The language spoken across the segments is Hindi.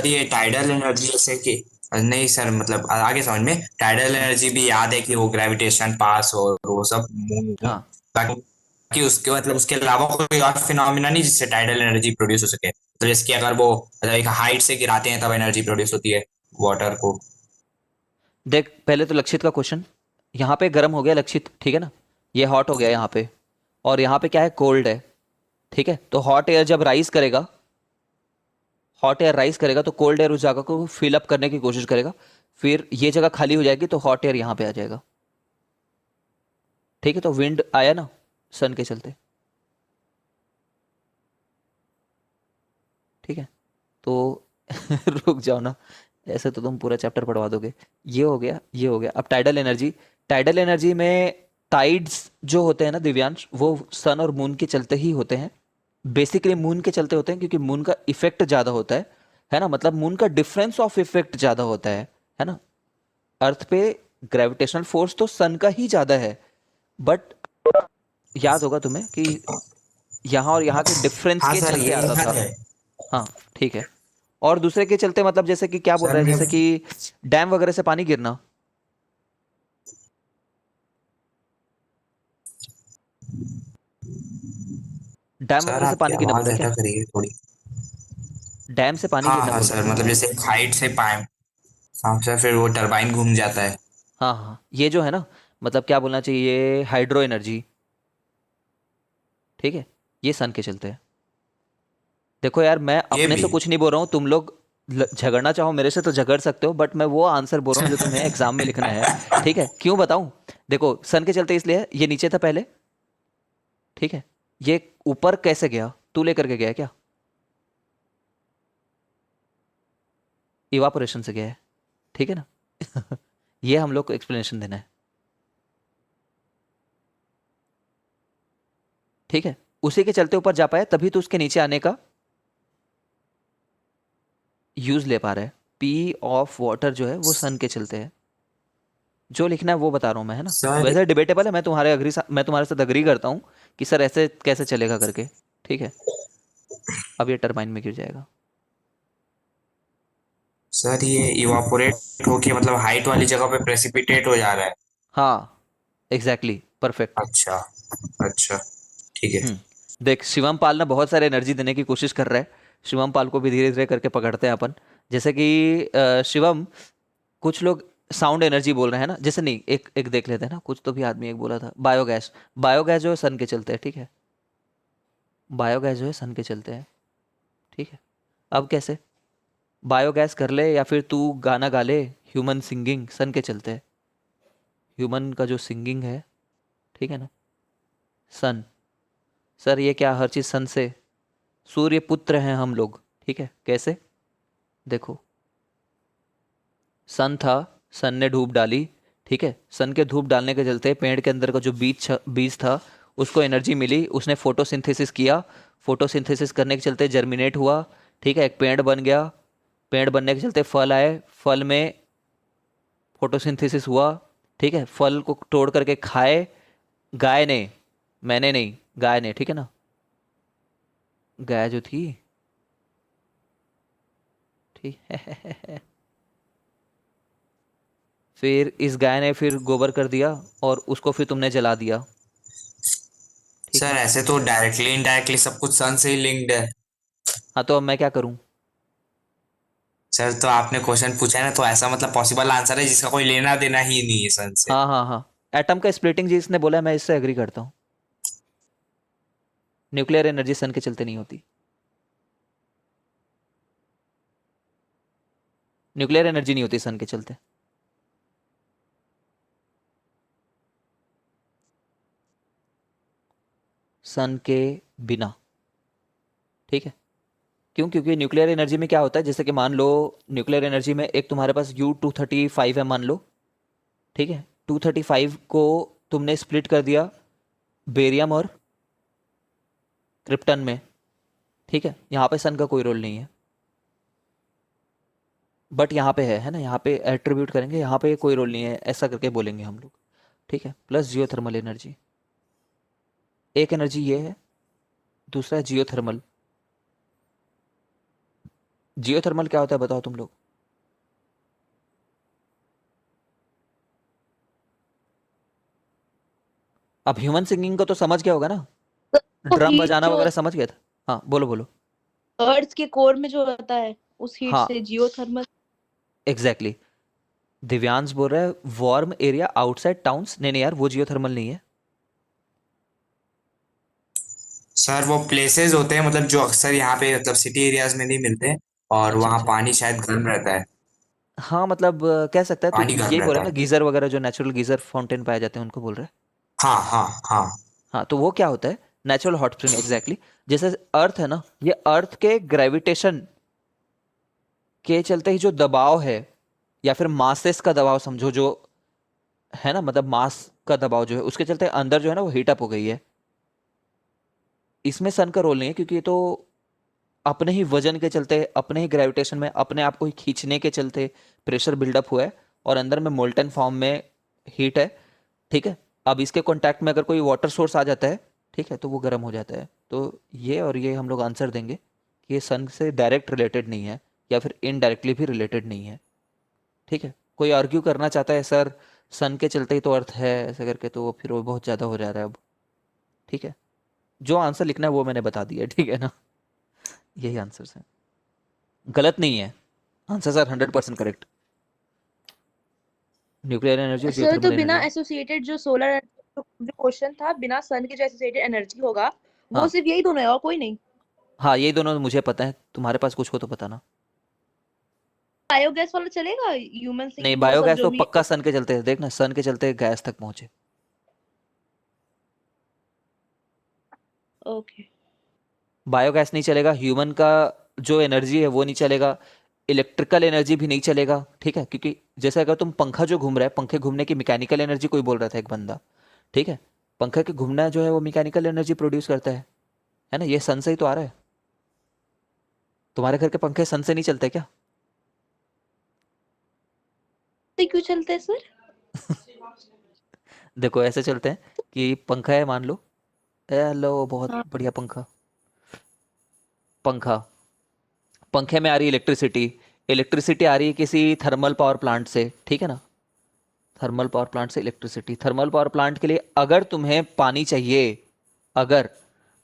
ये टाइडल एनर्जी जैसे कि, नहीं सर, मतलब आगे समझ में, टाइडल हाँ एनर्जी भी याद है कि वो ग्रेविटेशन पास और वो सब हाँ। बाकी उसके मतलब उसके अलावा कोई और फिनोमिना नहीं जिससे टाइडल एनर्जी प्रोड्यूस हो सके, तो जैसे कि अगर वो मतलब एक हाइट से गिराते हैं तब एनर्जी प्रोड्यूस होती है वाटर को। देख पहले तो लक्षित का क्वेश्चन, यहाँ पे गर्म हो गया लक्षित, ठीक है ना, ये हॉट हो गया यहाँ पे, और यहाँ पे क्या है, कोल्ड है, ठीक है। तो हॉट एयर जब राइज करेगा, हॉट एयर राइज करेगा तो कोल्ड एयर उस जगह को फिल अप करने की कोशिश करेगा, फिर ये जगह खाली हो जाएगी तो हॉट एयर यहाँ पे आ जाएगा, ठीक है। तो विंड आया ना सन के चलते, ठीक है। तो रुक जाओ ना, ऐसे तो तुम पूरा चैप्टर पढ़वा दोगे। ये हो गया, ये हो गया। अब टाइडल एनर्जी, टाइडल एनर्जी में टाइड्स जो होते हैं ना दिव्यांश, वो सन और मून के चलते ही होते हैं। बेसिकली मून के चलते होते हैं क्योंकि मून का इफेक्ट ज़्यादा होता है ना, मतलब मून का डिफरेंस ऑफ इफेक्ट ज़्यादा होता है ना। अर्थ पे ग्रेविटेशनल फोर्स तो सन का ही ज़्यादा है, बट याद होगा तुम्हें कि यहाँ और यहाँ के डिफरेंस हाँ के सर, चलते ये आता याद था। है। हाँ ठीक है। और दूसरे के चलते मतलब जैसे कि क्या बोल सर रहा है, मैं जैसे कि डैम वगैरह से पानी गिरना, डैम सर वगैरह से आपकी पानी गिरना बोल आवाज रहा है क्या? अटक रही है थोड़ी। डैम से पानी हाँ गिरना हाँ बोल रहा सर, है क्या? मतलब जैसे हाइट से पाए, हाँ सर, फिर वो टरबाइन घूम जाता है। हाँ हाँ, ये जो है ना, मतलब क्या बोलना चाहिए, हाइड्रो एनर्जी, ठीक है, ये सन के चलते हैं। देखो यार, मैं ये अपने भी। से कुछ नहीं बोल रहा हूँ, तुम लोग झगड़ना चाहो मेरे से तो झगड़ सकते हो, बट मैं वो आंसर बोल रहा हूँ जो तुम्हें एग्जाम में लिखना है, ठीक है। क्यों बताऊं? देखो सन के चलते इसलिए है, ये नीचे था पहले, ठीक है, ये ऊपर कैसे गया, तू लेकर के गया क्या? इवापोरेशन से गया है, ठीक है ना। ये हम लोग को एक्सप्लेनेशन देना है, ठीक है। उसी के चलते ऊपर जा पाया, तभी तो उसके नीचे आने का यूज ले पा रहा है। पी ऑफ वाटर जो है वो सन के चलते है। जो लिखना है वो बता रहा हूँ मैं, है ना। सर वैसे डिबेटेबल है, मैं तुम्हारे साथ अग्री करता हूँ कि सर ऐसे कैसे चलेगा करके, ठीक है। अब ये टरबाइन में गिर जाएगा। सर ये इवापोरेट होके मतलब हाइट वाली जगह पे प्रेसिपिटेट हो जा रहा है। हाँ एग्जैक्टली, परफेक्ट। अच्छा। अच्छा। ठीक है। देख शिवम पाल ना बहुत सारे एनर्जी देने की कोशिश कर रहा है, शिवम पाल को भी धीरे धीरे करके पकड़ते हैं अपन। जैसे कि शिवम, कुछ लोग साउंड एनर्जी बोल रहे हैं ना, जैसे नहीं, एक एक देख लेते हैं ना, कुछ तो भी आदमी एक बोला था, बायोगैस। बायोगैस जो है सन के चलते हैं, ठीक है। बायोगैस जो है सन के चलते हैं, ठीक है। अब कैसे? बायोगैस कर ले या फिर तू गाना गा ले, ह्यूमन सिंगिंग सन के चलते हैं। ह्यूमन का जो सिंगिंग है, ठीक है ना, सन। सर ये क्या, हर चीज सन से, सूर्य पुत्र हैं हम लोग, ठीक है। कैसे? देखो, सन था, सन ने धूप डाली, ठीक है। सन के धूप डालने के चलते पेड़ के अंदर का जो बीज था उसको एनर्जी मिली, उसने फोटोसिंथेसिस किया, फोटोसिंथेसिस करने के चलते जर्मिनेट हुआ, ठीक है, एक पेड़ बन गया। पेड़ बनने के चलते फल आए, फल में फोटोसिंथेसिस हुआ, ठीक है, फल को तोड़ करके खाए गाय ने, मैंने नहीं, गाय ने, ठीक है ना, गाय जो थी, ठीक है। फिर इस गाय ने फिर गोबर कर दिया और उसको फिर तुमने जला दिया, ठीक सर है। ऐसे तो डायरेक्टली इनडायरेक्टली सब कुछ सन से ही लिंक्ड है। हाँ तो अब मैं क्या करूं? सर तो आपने क्वेश्चन पूछा है ना, तो ऐसा मतलब पॉसिबल आंसर है जिसका कोई लेना देना ही नहीं है सन से। हाँ हाँ हाँ, एटम का स्प्लिटिंग जिसने बोला है मैं इससे एग्री करता हूँ। न्यूक्लियर एनर्जी सन के चलते नहीं होती, न्यूक्लियर एनर्जी नहीं होती सन के चलते, सन के बिना, ठीक है। क्यों? क्योंकि न्यूक्लियर एनर्जी में क्या होता है, जैसे कि मान लो न्यूक्लियर एनर्जी में एक तुम्हारे पास U-235 है मान लो, ठीक है। 235 को तुमने स्प्लिट कर दिया बेरियम और क्रिप्टन में, ठीक है। यहाँ पे सन का कोई रोल नहीं है, बट यहाँ पे है ना, यहाँ पे एट्रीब्यूट करेंगे, यहाँ पे कोई रोल नहीं है ऐसा करके बोलेंगे हम लोग, ठीक है। प्लस जियोथर्मल एनर्जी, एक एनर्जी ये है, दूसरा है जियोथर्मल। जियोथर्मल क्या होता है बताओ तुम लोग। अब ह्यूमन सिंगिंग को तो समझ गया होगा ना, तो ड्रम हीट बजाना जो वगैरह समझ गया था। हाँ बोलो बोलो। अर्थ के कोर में जो होता है उस हीट हाँ से जियोथर्मल। Exactly exactly. दिव्यांश बोल रहा है वार्म एरिया आउटसाइड टाउन्स, नहीं नहीं यार वो जियोथर्मल नहीं है। सर वो प्लेसेस होते हैं मतलब जो अक्सर यहाँ पे मतलब सिटी एरियाज में नहीं मिलते, और अच्छा वहाँ अच्छा। पानी शायद गर्म रहता है। हाँ मतलब कह सकता है, तो पानी गर्म यही बोल रहे रहता हैं ना, है। गीजर वगैरह जो नेचुरल गीजर फाउंटेन पाए जाते हैं उनको बोल रहे हैं। हाँ हाँ हाँ। हाँ तो वो क्या होता है, नेचुरल हॉट स्प्रिंग एग्जैक्टली। जैसे अर्थ है ना, ये अर्थ के ग्रेविटेशन के चलते ही जो दबाव है, या फिर मासेस का दबाव समझो जो है ना, मतलब मास का दबाव जो है उसके चलते अंदर जो है ना वो हीट अप हो गई है। इसमें सन का रोल नहीं है, क्योंकि ये तो अपने ही वजन के चलते, अपने ही ग्रेविटेशन में अपने आप को ही खींचने के चलते प्रेशर बिल्डअप हुआ है, और अंदर में मोल्टन फॉर्म में हीट है। ठीक है। अब इसके कांटेक्ट में अगर कोई वाटर सोर्स आ जाता है, ठीक है, तो वो गर्म हो जाता है। तो ये और ये हम लोग आंसर देंगे कि ये सन से डायरेक्ट रिलेटेड नहीं है, या फिर इनडायरेक्टली भी रिलेटेड नहीं है। ठीक है। कोई आर्ग्यू करना चाहता है सर सन के चलते ही तो अर्थ है ऐसे करके, तो वो फिर वो बहुत ज़्यादा हो जा रहा है अब। ठीक है। जो आंसर लिखना है वो मैंने बता दिया, ठीक है ना। यही आंसर है, गलत नहीं है answer sir, 100% correct. Nuclear energy और सर तो जियोथर्मल बिना एनर्जी। एसोसिएटेड जो सोलर जो क्वेश्चन था, बिना सन के जो एसोसिएटेड एनर्जी होगा वो हाँ सिर्फ यही दोनों है और कोई नहीं। हाँ यही दोनों मुझे पता है, तुम्हारे पास कुछ हो तो बताना। बायोगैस वाला चलेगा, ह्यूमन नहीं सिंगिंग वो सब बायोगैस जो तो भी। पक्का सन के चलते हैं, देखना सन के चलते गैस तक पहुंचे। ओके। बायोगैस नहीं चलेगा, ह्यूमन का जो एनर्जी है वो नहीं चलेगा, इलेक्ट्रिकल एनर्जी भी नहीं चलेगा। ठीक है, क्योंकि जैसे अगर तुम पंखा जो घूम रहा है, पंखे घूमने की मैकेनिकल एनर्जी कोई बोल रहा था एक बंदा, ठीक है, पंखे के घूमना जो है वो मैकेनिकल एनर्जी प्रोड्यूस करता है ना, ये सन से ही तो आ रहा है। तुम्हारे घर के पंखे सन से नहीं चलते क्या? तो क्यों चलते हैं सर? देखो ऐसे चलते हैं कि पंखा है मान लो, हेलो बहुत हाँ। बढ़िया पंखा, पंखा, पंखे में आ रही है इलेक्ट्रिसिटी, इलेक्ट्रिसिटी आ रही है किसी थर्मल पावर प्लांट से, ठीक है ना, थर्मल पावर प्लांट से इलेक्ट्रिसिटी, थर्मल पावर प्लांट के लिए अगर तुम्हें पानी चाहिए, अगर,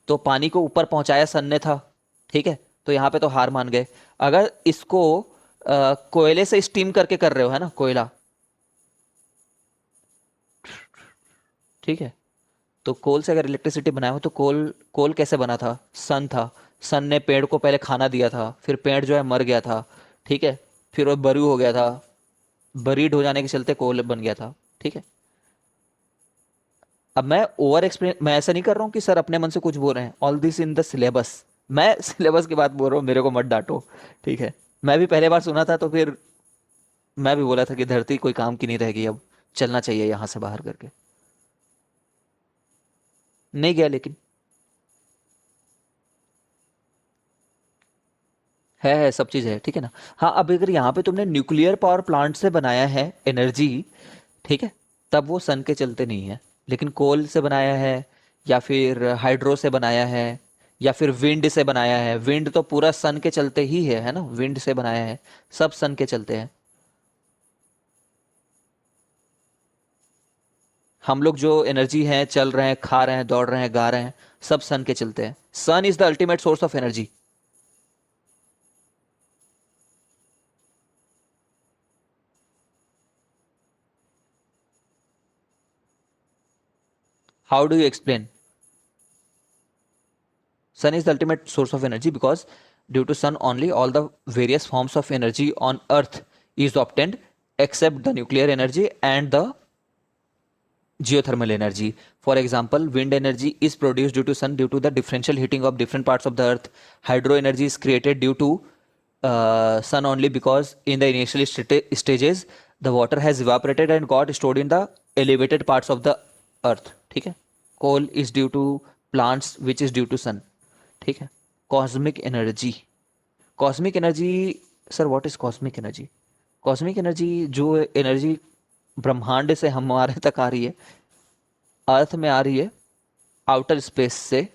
तो पानी को ऊपर पहुंचाया सन ने था, ठीक है, तो यहाँ पे तो हार मान गए। अगर इसको कोयले से स्टीम करके कर रहे हो है ना, कोयला, ठीक है, तो कोल से अगर इलेक्ट्रिसिटी बनाया हो तो कोल, कोल कैसे बना था, सन था, सन ने पेड़ को पहले खाना दिया था, फिर पेड़ जो है मर गया था, ठीक है, फिर वो बरू हो गया था, बरीड हो जाने के चलते कोल बन गया था। ठीक है। अब मैं ओवर एक्सप्लेन, मैं ऐसा नहीं कर रहा हूँ कि सर अपने मन से कुछ बोल रहे हैं, all this in the syllabus, मैं सिलेबस की बात बोल रहा हूँ, मेरे को मत डांटो। ठीक है। मैं भी पहले बार सुना था तो फिर मैं भी बोला था कि धरती कोई काम की नहीं रहेगी, अब चलना चाहिए यहाँ से बाहर करके, नहीं गया लेकिन है सब चीज़ है, ठीक है ना। हाँ अब अगर यहाँ पे तुमने न्यूक्लियर पावर प्लांट से बनाया है एनर्जी, ठीक है, तब वो सन के चलते नहीं है, लेकिन कोल से बनाया है, या फिर हाइड्रो से बनाया है, या फिर विंड से बनाया है, विंड तो पूरा सन के चलते ही है ना, विंड से बनाया है, सब सन के चलते हैं। हम लोग जो एनर्जी है, चल रहे हैं, खा रहे हैं, दौड़ रहे हैं, गा रहे हैं, सब सन के चलते हैं। Sun is the ultimate source of energy. How do you explain? Sun is the ultimate source of energy because due to sun only all the various forms of energy on earth is obtained except the nuclear energy and the geothermal energy. For example, wind energy is produced due to sun due to the differential heating of different parts of the earth. Hydro energy is created due to sun only because in the initial stages the water has evaporated and got stored in the elevated parts of the earth. ठीक है। coal is due to plants which is due to sun। ठीक है। Cosmic energy, cosmic energy, sir what is cosmic energy? Cosmic energy जो एनर्जी ब्रह्मांड से हमारे तक आ रही है, अर्थ में आ रही है आउटर स्पेस से।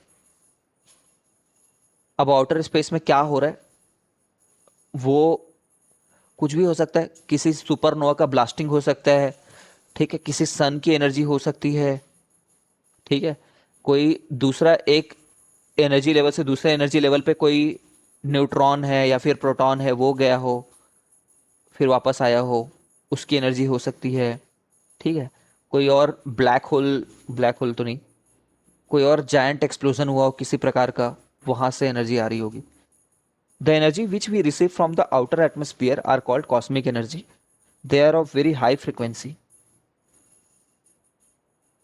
अब आउटर स्पेस में क्या हो रहा है, वो कुछ भी हो सकता है, किसी सुपरनोवा का ब्लास्टिंग हो सकता है, ठीक है, किसी सन की एनर्जी हो सकती है, ठीक है, कोई दूसरा एक एनर्जी लेवल से दूसरे एनर्जी लेवल पे कोई न्यूट्रॉन है या फिर प्रोटॉन है वो गया हो फिर वापस आया हो, उसकी एनर्जी हो सकती है, ठीक है, कोई और ब्लैक होल तो नहीं, कोई और जायंट एक्सप्लोजन हुआ हो किसी प्रकार का, वहां से एनर्जी आ रही होगी। The energy which we receive from the outer atmosphere are called cosmic energy. They are of very high frequency,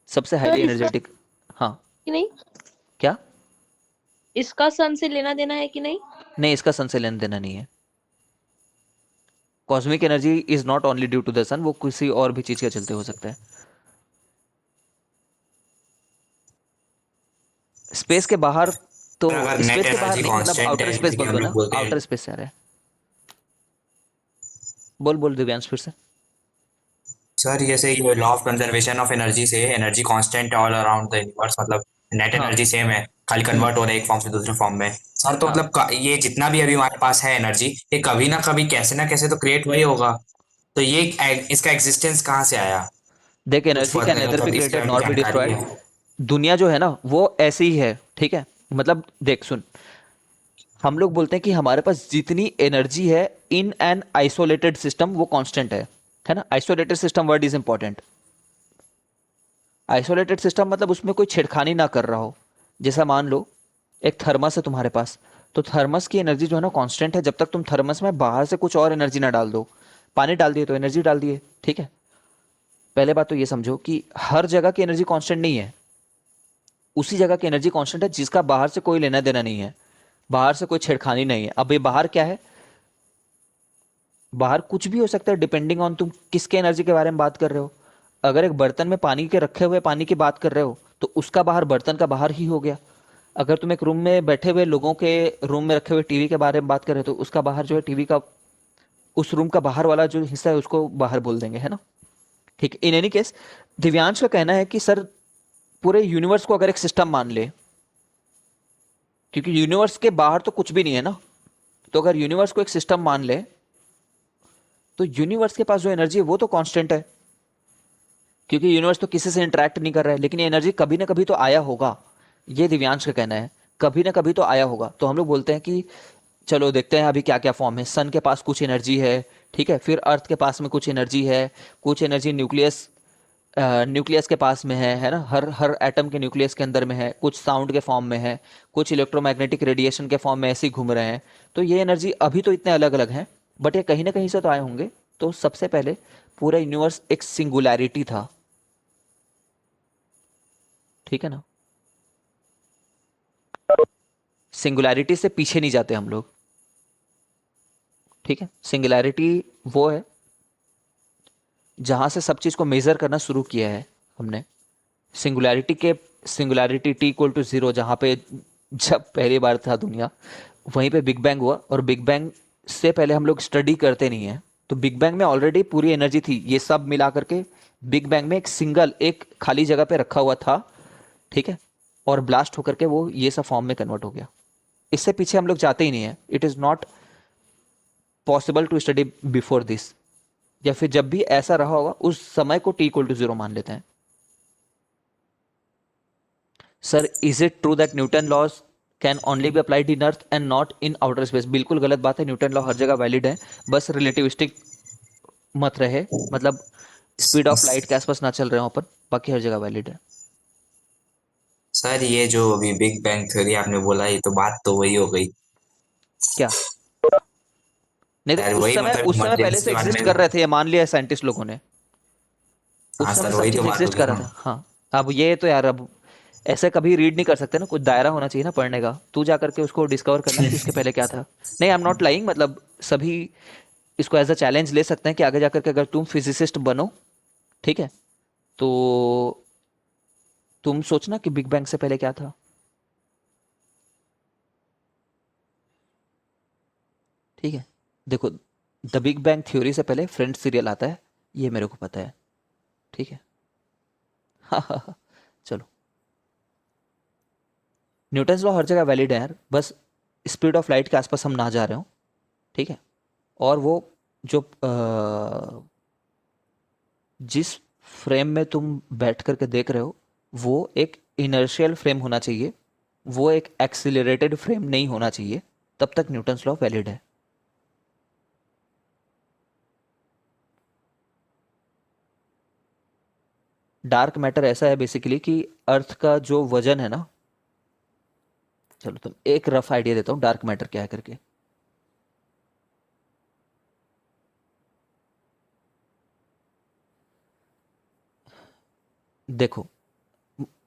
सबसे हाईली सर इसका एनर्जेटिक। हाँ, कि नहीं, क्या? इसका सन से लेना देना है कि नहीं? नहीं, इसका सन से लेना देना नहीं है। Cosmic energy is not only due to the sun, वो किसी और भी चीज के चलते हो सकता है। स्पेस के बाहर तो, और अगर नेट स्पेस के बाहर एनर्जी नहीं, मतलब कांस्टेंट आउटर है स्पेस जैसे कि बोल हम दो लोग ना, बोलते हैं, आउटर स्पेस से आ रहा है। बोल बोल दिव्यांश फिर से। सर जैसे ये law of conservation of energy से energy constant all around the universe, मतलब नेट हाँ। एनर्जी सेम है, खाली हम्म। कन्वर्ट हो रहा है एक फॉर्म से दूसरे फॉर्म में। सर तो हाँ, मतलब ये जितना भी अभी हमारे पास है एनर्जी, ये कभी ना कैसे तो क्रिएट वही होगा। तो ये इसका एग्जिस्टेंस कहाँ से आया? देख, कुछ एनर्जी कैन नेदर बी मतलब इसके क्रिएटेड बारे में नॉर बी जानकारी डिस्ट्रॉयड। है? दुनिया जो है ना वो ऐसी ही है, ठीक है, मतलब देख सुन, हम लोग बोलते हैं कि हमारे पास जितनी एनर्जी है इन एन आइसोलेटेड सिस्टम वो कांस्टेंट है ना। Isolated system word is important. Isolated system मतलब उसमें कोई छेड़खानी ना कर रहा हो। जैसा मान लो एक थर्मस है तुम्हारे पास, तो थर्मस की एनर्जी जो है ना कांस्टेंट है जब तक तुम थर्मस में बाहर से कुछ और एनर्जी ना डाल दो। पानी डाल दिए तो एनर्जी डाल दिए, ठीक है। पहले बात तो ये समझो कि हर जगह की एनर्जी कांस्टेंट नहीं है, उसी जगह की एनर्जी कांस्टेंट है जिसका बाहर से कोई लेना देना नहीं है, बाहर से कोई छेड़खानी नहीं है। अब ये बाहर क्या है? बाहर कुछ भी हो सकता है, डिपेंडिंग ऑन तुम किसके एनर्जी के बारे में बात कर रहे हो। अगर एक बर्तन में पानी के रखे हुए पानी की बात कर रहे हो तो उसका बाहर बर्तन का बाहर ही हो गया। अगर तुम एक रूम में बैठे हुए लोगों के रूम में रखे हुए टीवी के बारे में बात कर रहे हो तो उसका बाहर जो है टीवी का, उस रूम का बाहर वाला जो हिस्सा है उसको बाहर बोल देंगे, है ना। ठीक, इन एनी केस दिव्यांश का कहना है कि सर पूरे यूनिवर्स को अगर एक सिस्टम मान ले, क्योंकि यूनिवर्स के बाहर तो कुछ भी नहीं है ना, तो अगर यूनिवर्स को एक सिस्टम मान ले तो यूनिवर्स के पास जो एनर्जी है वो तो कांस्टेंट है, क्योंकि यूनिवर्स तो किसी से इंटरेक्ट नहीं कर रहा है, लेकिन ये एनर्जी कभी ना कभी तो आया होगा। ये दिव्यांश का कहना है, कभी ना कभी तो आया होगा। तो हम लोग बोलते हैं कि चलो देखते हैं अभी क्या क्या फॉर्म है। सन के पास कुछ एनर्जी है, ठीक है, फिर अर्थ के पास में कुछ एनर्जी है, कुछ एनर्जी न्यूक्लियस के पास में है ना, हर हर एटम के न्यूक्लियस के अंदर में है, कुछ साउंड के फॉर्म में है, कुछ इलेक्ट्रोमैग्नेटिक रेडिएशन के फॉर्म में ऐसे ही घूम रहे हैं। तो ये एनर्जी अभी तो इतने अलग अलग हैं, बट ये कहीं ना कहीं से तो आए होंगे। तो सबसे पहले पूरा यूनिवर्स एक सिंगुलैरिटी था, ठीक है ना। सिंगुलैरिटी से पीछे नहीं जाते हम लोग, ठीक है। सिंगुलैरिटी वो है जहां से सब चीज को मेजर करना शुरू किया है हमने। Singularity t equal to zero, जहां पे जब पहली बार था दुनिया, वहीं पे बिग बैंग हुआ। और बिग बैंग से पहले हम लोग स्टडी करते नहीं है, तो बिग बैंग में ऑलरेडी पूरी एनर्जी थी, ये सब मिला करके बिग बैंग में एक खाली जगह पे रखा हुआ था, ठीक है, और ब्लास्ट होकर के वो ये सब फॉर्म में कन्वर्ट हो गया। इससे पीछे हम लोग जाते ही नहीं है। It is not possible to study before this, या फिर जब भी ऐसा रहा होगा उस समय को टी इक्वल टू जीरो मान लेते हैं। Sir, is it true that Newton laws can only be applied in earth and not in outer space? बिल्कुल गलत बात है, न्यूटन लॉ हर जगह वैलिड है, बस रिलेटिविस्टिक मत रहे, मतलब स्पीड ऑफ लाइट के आसपास ना चल रहे हो अपन, बाकी हर जगह वैलिड है। सर ये जो अभी बिग बैंग थ्योरी आपने बोला, ये तो बात तो वही हो गई। क्या? नहीं तो यार उस वही समय मतलब उस समय पहले इमरजेंसी से वन एग्जिस्ट में। कर रहे थे, ये मान लिया साइंटिस्ट लोगों ने, हाँ उस समय सर, सब वही तो चीज बात एग्जिस्ट होगी कर ना। रहा था। हाँ, अब ये तो यार, अब ऐसे कभी रीड नहीं कर सकते ना, कुछ दायरा होना चाहिए ना पढ़ने का, तू जा करके उसको डिस्कवर करना कि उसके पहले क्या था। नहीं, आई एम नॉट लाइंग, मतलब सभी इसको एज अ चैलेंज ले सकते हैं कि आगे जाकर के अगर तुम फिजिसिस्ट बनो, ठीक है, तो तुम सोचना कि बिग बैंग से पहले क्या था। ठीक है, देखो, द बिग बैंग थ्योरी से पहले फ्रेंड्स सीरियल आता है, ये मेरे को पता है, ठीक है। हाँ, चलो, न्यूटन्स लॉ हर जगह वैलिड है यार, बस स्पीड ऑफ लाइट के आसपास हम ना जा रहे हो, ठीक है। और वो जो जिस फ्रेम में तुम बैठ करके देख रहे हो वो एक इनर्शियल फ्रेम होना चाहिए, वो एक एक्सिलरेटेड फ्रेम नहीं होना चाहिए, तब तक न्यूटन्स लॉ वैलिड है। डार्क मैटर ऐसा है बेसिकली कि अर्थ का जो वजन है ना, चलो तुम एक रफ आइडिया देता हूँ डार्क मैटर क्या है करके। देखो,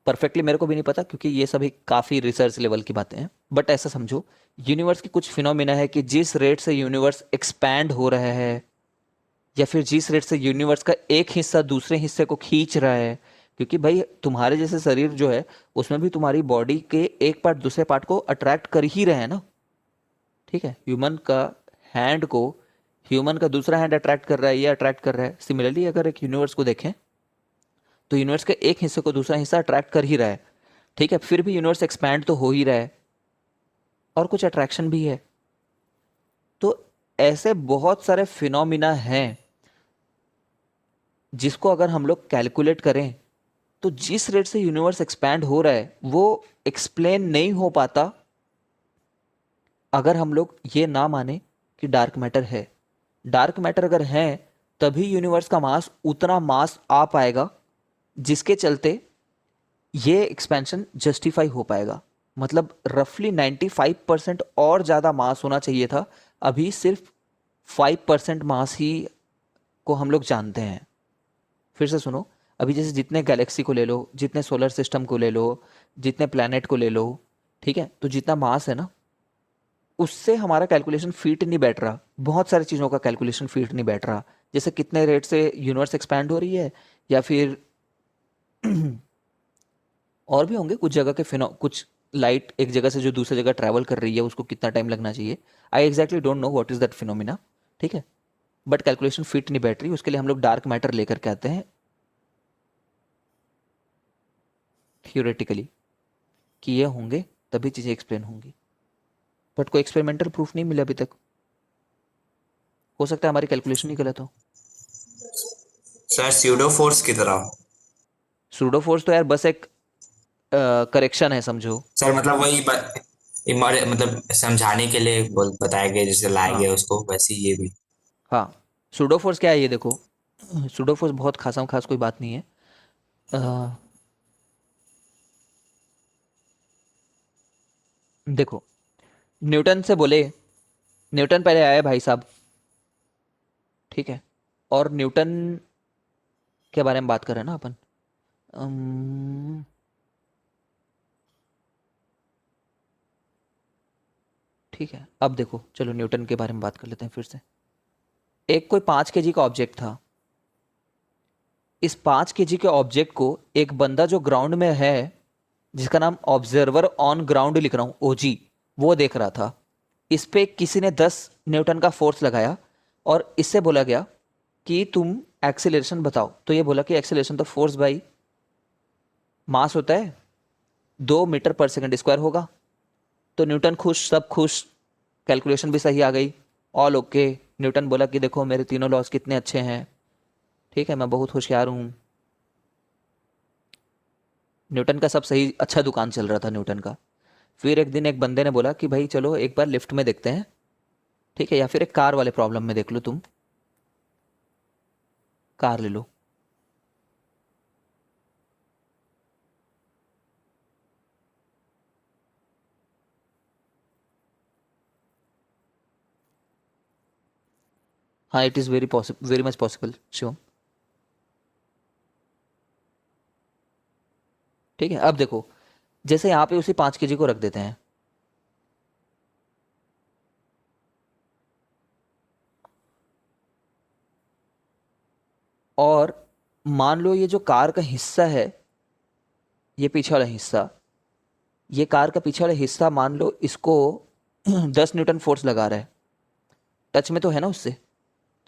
परफेक्टली मेरे को भी नहीं पता क्योंकि ये सभी काफ़ी रिसर्च लेवल की बातें हैं, बट ऐसा समझो यूनिवर्स की कुछ फिनोमिना है कि जिस रेट से यूनिवर्स एक्सपैंड हो रहा है या फिर जिस रेट से यूनिवर्स का एक हिस्सा दूसरे हिस्से को खींच रहा है, क्योंकि भाई तुम्हारे जैसे शरीर जो है उसमें भी तुम्हारी बॉडी के एक पार्ट दूसरे पार्ट को अट्रैक्ट कर ही रहे हैं ना। ठीक है, ह्यूमन का हैंड को ह्यूमन का दूसरा हैंड अट्रैक्ट कर रहा है, ये अट्रैक्ट कर रहा है। सिमिलरली अगर एक यूनिवर्स को देखें तो यूनिवर्स के एक हिस्से को दूसरा हिस्सा अट्रैक्ट कर ही रहा है। ठीक है, फिर भी यूनिवर्स एक्सपैंड तो हो ही रहा है और कुछ अट्रैक्शन भी है। तो ऐसे बहुत सारे फिनोमिना हैं जिसको अगर हम लोग कैलकुलेट करें तो जिस रेट से यूनिवर्स एक्सपैंड हो रहा है वो एक्सप्लेन नहीं हो पाता अगर हम लोग ये ना माने कि डार्क मैटर है। डार्क मैटर अगर है तभी यूनिवर्स का मास उतना मास आ पाएगा जिसके चलते ये एक्सपेंशन जस्टिफाई हो पाएगा। मतलब रफली 95% और ज़्यादा मास होना चाहिए था, अभी सिर्फ 5% मास ही को हम लोग जानते हैं। फिर से सुनो, अभी जैसे जितने गैलेक्सी को ले लो, जितने सोलर सिस्टम को ले लो, जितने प्लैनेट को ले लो, ठीक है, तो जितना मास है ना उससे हमारा कैलकुलेशन फीट नहीं बैठ रहा, बहुत सारी चीज़ों का कैलकुलेशन फीट नहीं बैठ रहा। जैसे कितने रेट से यूनिवर्स एक्सपैंड हो रही है, या फिर और भी होंगे कुछ जगह के कुछ लाइट एक जगह से जो दूसरी जगह ट्रैवल कर रही है उसको कितना टाइम लगना चाहिए। आई exactly don't know what is that phenomena. ठीक है, बट कैलकुलेशन फिट नहीं बैठ रही, उसके लिए हम लोग डार्क मैटर लेकर के आते हैं थियोरेटिकली कि ये होंगे तभी चीज़ें एक्सप्लेन होंगी, बट कोई एक्सपेरिमेंटल प्रूफ नहीं मिला अभी तक। हो सकता है हमारी कैलकुलेशन ही गलत हो। सर स्यूडो फोर्स की तरह। सूडो फोर्स तो यार बस एक करेक्शन है समझो। सर मतलब वही मतलब समझाने के लिए बताया गया, जैसे लाया हाँ गया उसको, वैसे ही ये भी। हाँ, सूडो फोर्स क्या है ये देखो। सूडो फोर्स बहुत खासा खास कोई बात नहीं है। अ, देखो, न्यूटन से बोले, न्यूटन पहले आए भाई साहब, ठीक है, और न्यूटन के बारे में बात कर रहे हैं ना अपन। अम्म, ठीक है, अब देखो चलो न्यूटन के बारे में बात कर लेते हैं फिर से। एक कोई 5 केजी का ऑब्जेक्ट था। इस 5 केजी के ऑब्जेक्ट को एक बंदा जो ग्राउंड में है, जिसका नाम ऑब्जर्वर ऑन ग्राउंड लिख रहा हूं, ओजी, वो देख रहा था। इस पे किसी ने 10 न्यूटन का फोर्स लगाया और इससे बोला गया कि तुम एक्सेलरेशन बताओ, तो ये बोला कि एक्सेलरेशन तो फोर्स बाई मास होता है, 2 मीटर पर सेकंड स्क्वायर होगा। तो न्यूटन खुश, सब खुश, कैलकुलेशन भी सही आ गई, ऑल ओके। न्यूटन बोला कि देखो मेरे तीनों लॉस कितने अच्छे हैं, ठीक है, मैं बहुत होशियार हूँ। न्यूटन का सब सही, अच्छा दुकान चल रहा था न्यूटन का। फिर एक दिन एक बंदे ने बोला कि भाई चलो एक बार लिफ्ट में देखते हैं, ठीक है, या फिर एक कार वाले प्रॉब्लम में देख लो, तुम कार ले लो। हाँ, it is very possible, very much possible Shivam. ठीक है, अब देखो, जैसे यहाँ पे उसी 5 केजी को रख देते हैं, और मान लो ये जो कार का हिस्सा है, ये पीछे वाला हिस्सा, ये कार का पीछे वाला हिस्सा, मान लो इसको 10 न्यूटन फोर्स लगा रहा है, टच में तो है ना उससे,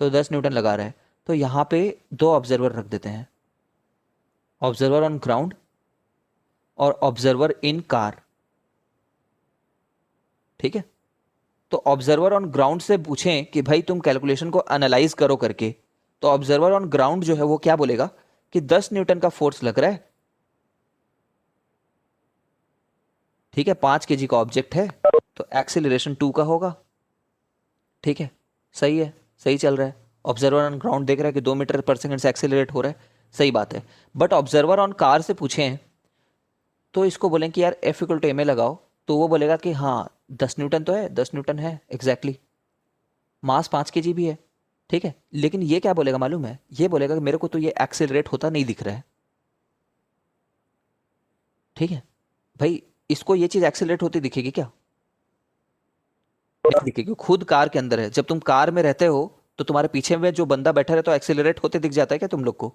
तो 10 न्यूटन लगा रहा है। तो यहाँ पे दो ऑब्जर्वर रख देते हैं, ऑब्जर्वर ऑन ग्राउंड और ऑब्जर्वर इन कार। ठीक है, तो ऑब्जर्वर ऑन ग्राउंड से पूछें कि भाई तुम कैलकुलेशन को एनालाइज करो करके, तो ऑब्जर्वर ऑन ग्राउंड जो है वो क्या बोलेगा कि 10 न्यूटन का फोर्स लग रहा है, ठीक है, 5 kg का ऑब्जेक्ट है, तो एक्सेलरेशन 2 का होगा, ठीक है, सही है, सही चल रहा है। ऑब्जर्वर ऑन ग्राउंड देख रहा है कि 2 मीटर पर सेकंड से एक्सेलरेट हो रहा है, सही बात है। बट ऑब्जर्वर ऑन कार से पूछें तो इसको बोलें कि यार F equal to m a लगाओ, तो वो बोलेगा कि हाँ 10 न्यूटन तो है, 10 न्यूटन है एग्जैक्टली, मास 5 kg भी है, ठीक है। लेकिन ये क्या बोलेगा मालूम है, ये बोलेगा कि मेरे को तो ये एक्सेलरेट होता नहीं दिख रहा है, ठीक है। भाई इसको ये चीज एक्सेलरेट होती दिखेगी क्या? नहीं दिखेगी। खुद कार के अंदर है, जब तुम कार में रहते हो तो तुम्हारे पीछे में जो बंदा बैठा है तो एक्सेलरेट होते दिख जाता है क्या तुम लोग को?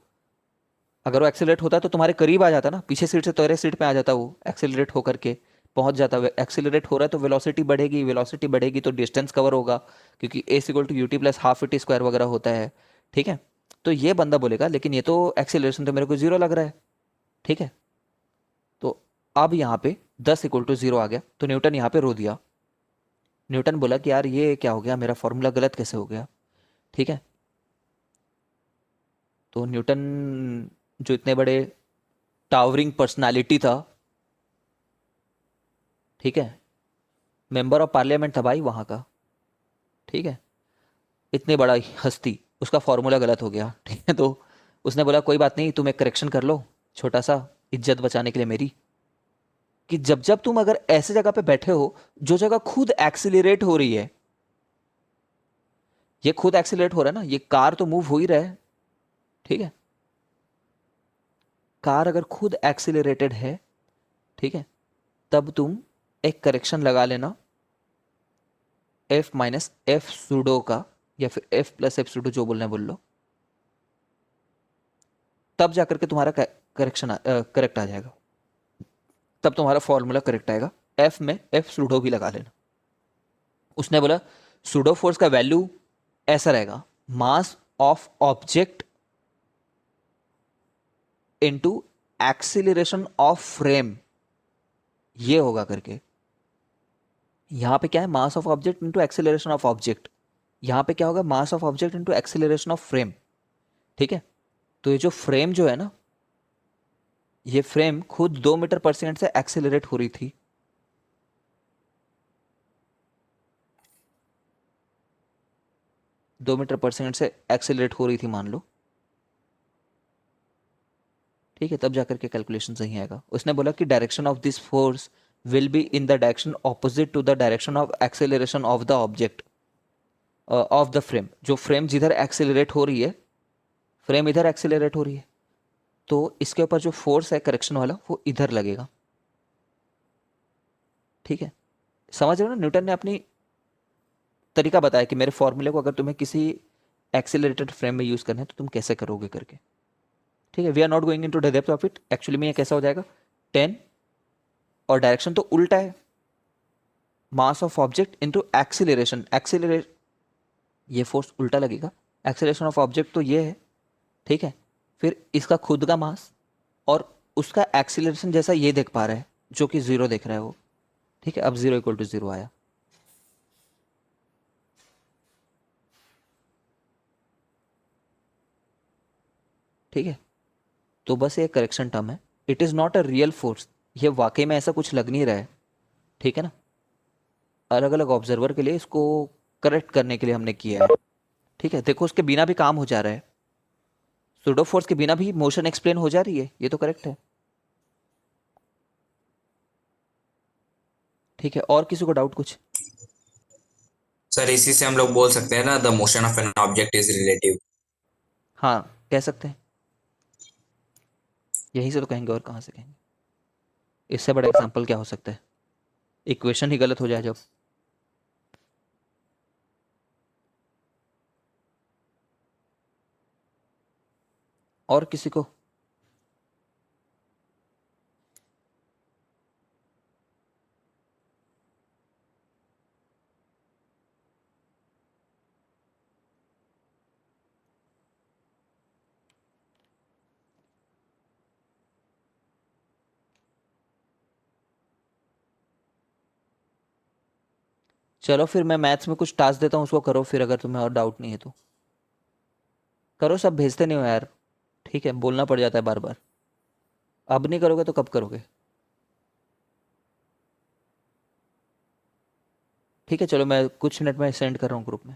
अगर वो एक्सेलरेट होता है तो तुम्हारे करीब आ जाता ना, पीछे सीट से तेरे सीट पे आ जाता, वो एक्सेलरेट होकर के पहुंच जाता। एक्सेलरेट हो रहा है तो वेलोसिटी बढ़ेगी, वेलोसिटी बढ़ेगी तो डिस्टेंस कवर होगा, क्योंकि S equal to UT plus half AT square वगैरह होता है, ठीक है। तो ये बंदा बोलेगा लेकिन ये तो एक्सेलरेशन तो मेरे को जीरो लग रहा है, ठीक है। तो अब यहाँ पे 10 = 0 आ गया, तो न्यूटन यहाँ पे रो दिया। न्यूटन बोला कि यार ये क्या हो गया, मेरा फॉर्मूला गलत कैसे हो गया, ठीक है। तो न्यूटन जो इतने बड़े टावरिंग पर्सनालिटी था, ठीक है, मेंबर ऑफ पार्लियामेंट था भाई वहाँ का, ठीक है, इतने बड़ा हस्ती, उसका फॉर्मूला गलत हो गया, ठीक है। तो उसने बोला कोई बात नहीं, तुम एक करेक्शन कर लो छोटा सा, इज्जत बचाने के लिए मेरी, कि जब जब तुम अगर ऐसे जगह पे बैठे हो जो जगह खुद एक्सिलरेट हो रही है, ये खुद एक्सिलरेट हो रहा है ना, ये कार तो मूव हो ही रहा है, ठीक है, कार अगर खुद एक्सिलरेटेड है, ठीक है, तब तुम एक करेक्शन लगा लेना F माइनस एफ सूडो का, या फिर F प्लस एफ सूडो, जो बोलना है बोल लो, तब जाकर के तुम्हारा करेक्शन करेक्ट आ जाएगा, तब तुम्हारा फॉर्मूला करेक्ट आएगा। F में F सूडो भी लगा लेना। उसने बोला सूडो फोर्स का वैल्यू ऐसा रहेगा, mass of object into acceleration of frame, ये होगा करके। यहां पे क्या है, mass of object into acceleration of object, यहां पे क्या होगा, mass of object into acceleration of frame, ठीक है। तो ये जो फ्रेम जो है ना, ये फ्रेम खुद 2 मीटर पर सेकंड से एक्सेलरेट हो रही थी, 2 मीटर पर सेकंड से एक्सेलरेट हो रही थी मान लो, ठीक है, तब जाकर के कैलकुलेशन सही आएगा। उसने बोला कि direction of this force will be in the direction opposite to the direction of acceleration of the object of the frame, जो फ्रेम जिधर एक्सेलरेट हो रही है, फ्रेम इधर एक्सेलरेट हो रही है, तो इसके ऊपर जो फोर्स है करेक्शन वाला वो इधर लगेगा, ठीक है। समझ रहे हो ना, न्यूटन ने अपनी तरीका बताया कि मेरे फॉर्मूले को अगर तुम्हें किसी एक्सेलरेटेड फ्रेम में यूज करना है तो तुम कैसे करोगे करके, ठीक है। We are not going into the depth of it, actually में ये कैसा हो जाएगा, 10, और डायरेक्शन तो उल्टा है, mass of object into acceleration, accelerate, ये फोर्स उल्टा लगेगा, एक्सीलरेशन ऑफ ऑब्जेक्ट तो ये है, ठीक है, फिर इसका खुद का मास, और उसका एक्सीलरेशन जैसा ये देख पा रहा है, जो कि 0 देख रहा है वो, ठीक है। अब 0 = 0 आया, ठीक है। तो बस ये करेक्शन टर्म है, it is not a real force, ये वाकई में ऐसा कुछ लग नहीं रहा है, ठीक है ना। अलग अलग ऑब्जर्वर के लिए इसको करेक्ट करने के लिए हमने किया है, ठीक है। देखो उसके बिना भी काम हो जा रहा है, सूडो फोर्स के बिना भी मोशन एक्सप्लेन हो जा रही है, ये तो करेक्ट है, ठीक है। और किसी को डाउट कुछ? सर इसी से हम लोग बोल सकते हैं ना, the motion of an object is relative. हाँ कह सकते हैं, यहीं से तो कहेंगे, और कहाँ से कहेंगे, इससे बड़ा एग्जाम्पल क्या हो सकता है, इक्वेशन ही गलत हो जाए जब। और किसी को? चलो फिर मैं मैथ्स में कुछ टास्क देता हूँ, उसको करो फिर, अगर तुम्हें और डाउट नहीं है तो करो। सब भेजते नहीं हो यार, ठीक है, बोलना पड़ जाता है बार बार। अब नहीं करोगे तो कब करोगे? ठीक है चलो, मैं कुछ मिनट में सेंड कर रहा हूँ ग्रुप में।